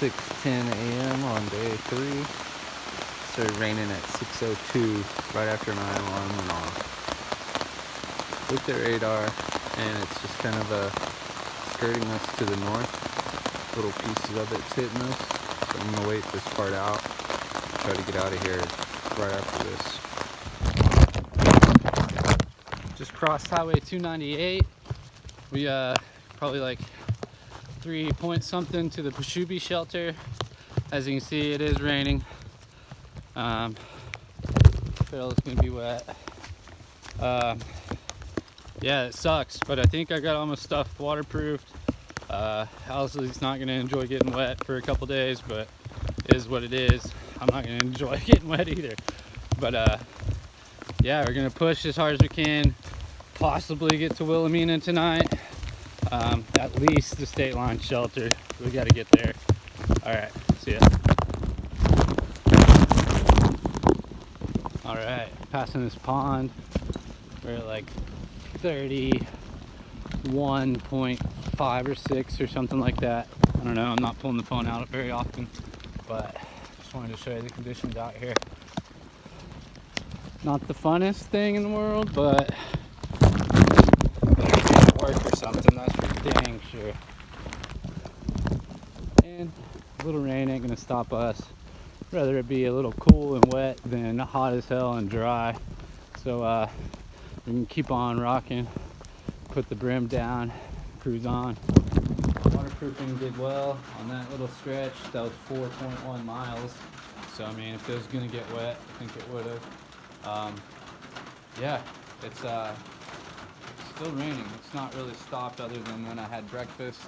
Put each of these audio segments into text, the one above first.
6:10 a.m. on day 3. Started raining at 6:02, right after my alarm went off. Looked at radar, and it's just kind of skirting us to the north. Little pieces of it's hitting us. So I'm gonna wait this part out. Try to get out of here right after this. Just crossed Highway 298. We probably like 3 point something to the Owsley shelter. As you can see, it is raining. Trail is gonna be wet. Yeah, it sucks, but I think I got all my stuff waterproofed. Owsley's not gonna enjoy getting wet for a couple days, but it is what it is. I'm not gonna enjoy getting wet either. But yeah, we're gonna push as hard as we can. Possibly get to Wilhelmina tonight. At least the Statline Shelter. We gotta get there. All right, see ya. All right, passing this pond. We're at like 31.5 or 6 or something like that. I don't know, I'm not pulling the phone out very often, but just wanted to show you the conditions out here. Not the funnest thing in the world, but better be at work or something, that's for dang sure. And a little rain ain't gonna stop us. Rather it be a little cool and wet than hot as hell and dry. So we can keep on rocking, put the brim down, cruise on. Waterproofing did well on that little stretch. That was 4.1 miles. So I mean, if it was gonna get wet, I think it would have. Yeah, it's still raining. It's not really stopped other than when I had breakfast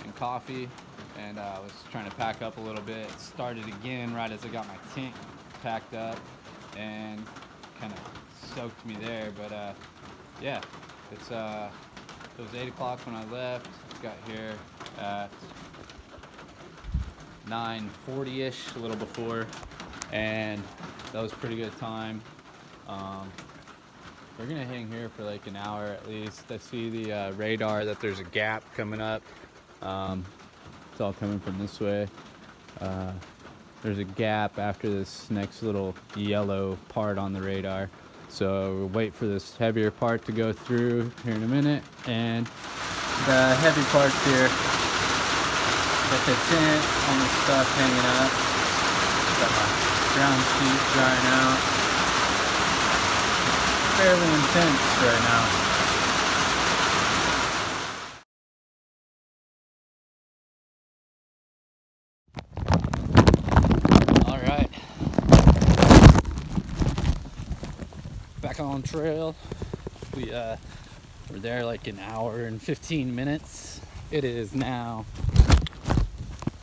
and coffee, and I was trying to pack up a little bit. It started again right as I got my tent packed up, and kind of soaked me there. But yeah, it was 8 o'clock when I left. Got here at 9:40ish, a little before, and that was a pretty good time. We're gonna hang here for like an hour at least. I see the radar that there's a gap coming up. It's all coming from this way. There's a gap after this next little yellow part on the radar. So we'll wait for this heavier part to go through here in a minute. And the heavy parts here, got the tent, all my stuff hanging up. Got my ground sheet drying out. Fairly intense right now. All right, back on trail. We were there like an hour and 15 minutes. It is now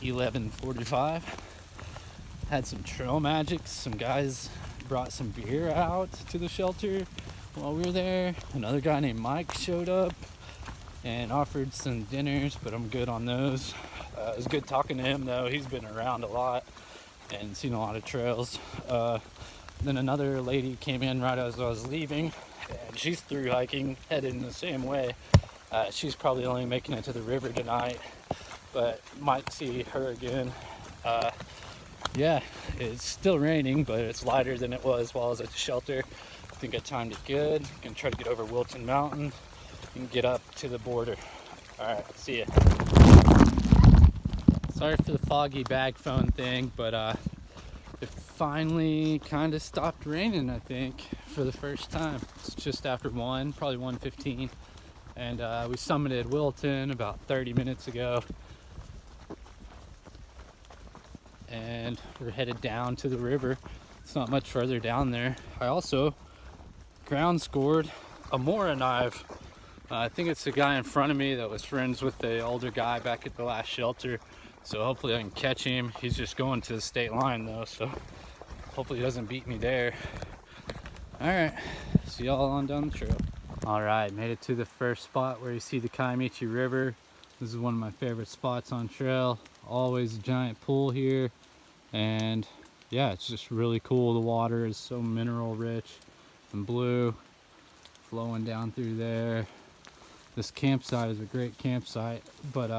11:45. Had some trail magic. Some guys brought some beer out to the shelter while we were there. Another guy named Mike showed up and offered some dinners, but I'm good on those. It was good talking to him though. He's been around a lot and seen a lot of trails. Then another lady came in right as I was leaving, and she's through hiking, headed in the same way. She's probably only making it to the river tonight, but might see her again. Yeah, it's still raining, but it's lighter than it was while I was at the shelter. I think I timed it good. Gonna try to get over Wilton Mountain and get up to the border. All right, see ya. Sorry for the foggy bag phone thing, but it finally kind of stopped raining, I think, for the first time. It's just after 1, probably 1:15, and we summited Wilton about 30 minutes ago. And we're headed down to the river. It's not much further down there. I also ground scored a Mora knife. I think it's the guy in front of me that was friends with the older guy back at the last shelter. So hopefully I can catch him. He's just going to the state line though, so hopefully he doesn't beat me there. All right, see y'all on down the trail. All right, made it to the first spot where you see the Kiamichi River. This is one of my favorite spots on trail. Always a giant pool here, and yeah, it's just really cool. The water is so mineral rich and blue, flowing down through there. This campsite is a great campsite, but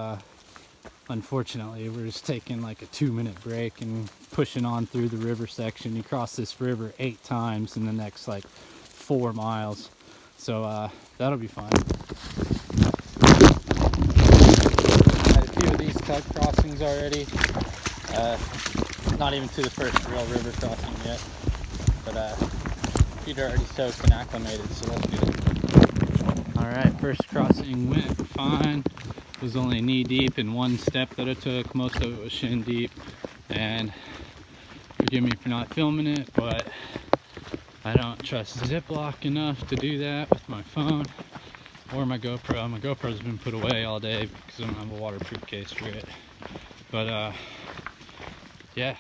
unfortunately, we're just taking like a 2-minute break and pushing on through the river section. You cross this river 8 times in the next like 4 miles. So that'll be fun. Had a few of these tug crossings already. Not even to the first real river crossing yet. But feet are already soaked and acclimated, so that's good. Alright, first crossing went fine. It was only knee deep in one step that I took. Most of it was shin deep. And forgive me for not filming it, but I don't trust ziploc enough to do that with my phone or my GoPro. My GoPro's been put away all day because I don't have a waterproof case for it. But yeah,